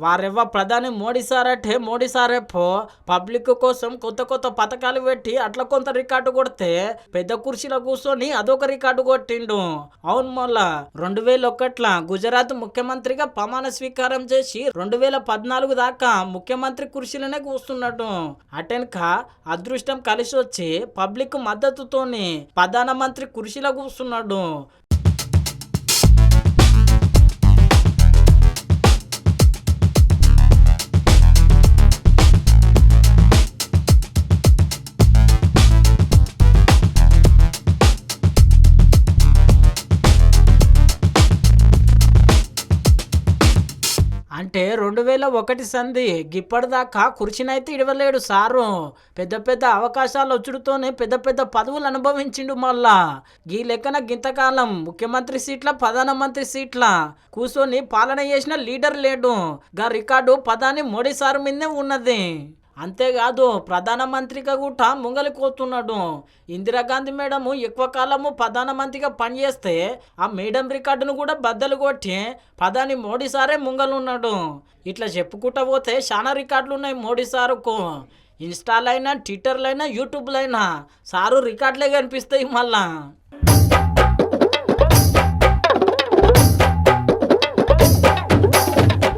వారెవ్వ ప్రధాని మోడీ సార్ అంటే మోడీ సారే పబ్లిక్ కోసం కొత్త కొత్త పథకాలు పెట్టి అట్లా కొంత రికార్డు కొడితే పెద్ద కుర్చీలో కూర్చొని అదొక రికార్డు కొట్టిండు. అవును మళ్ళా 2001 గుజరాత్ ముఖ్యమంత్రిగా ప్రమాణ స్వీకారం చేసి 2014 దాకా ముఖ్యమంత్రి కుర్చీలోనే కూర్చున్నాడు. అటెన్క అదృష్టం కలిసి వచ్చి పబ్లిక్ మద్దతుతోని ప్రధానమంత్రి కుర్చీలో కూర్చున్నాడు. అంటే 2001 సంధి గిప్పటిదాకా కుర్చీనైతే ఇడవలేడు సారు. పెద్ద పెద్ద అవకాశాలు వచ్చుడుతోనే పెద్ద పెద్ద పదవులు అనుభవించిండు. మళ్ళా గీ లెక్కన గింతకాలం ముఖ్యమంత్రి సీట్ల ప్రధానమంత్రి సీట్ల కూర్చొని పాలన చేసిన లీడర్ లేడు. గా రికార్డు ప్రధాని మోడీ సార్ మీదనే ఉన్నది. అంతేకాదు ప్రధానమంత్రిగా కూడా ముంగలిపోతున్నాడు. ఇందిరాగాంధీ మేడము ఎక్కువ కాలము ప్రధానమంత్రిగా పనిచేస్తే ఆ మేడం రికార్డును కూడా బద్దలు కొట్టి ప్రధాని మోడీ సారే ముంగలున్నాడు. ఇట్లా చెప్పుకుంటా పోతే చాలా రికార్డులు ఉన్నాయి మోడీ సారుకు. ఇన్స్టాలైనా ట్విట్టర్లైనా యూట్యూబ్లైనా సారు రికార్డులే కనిపిస్తాయి మళ్ళా.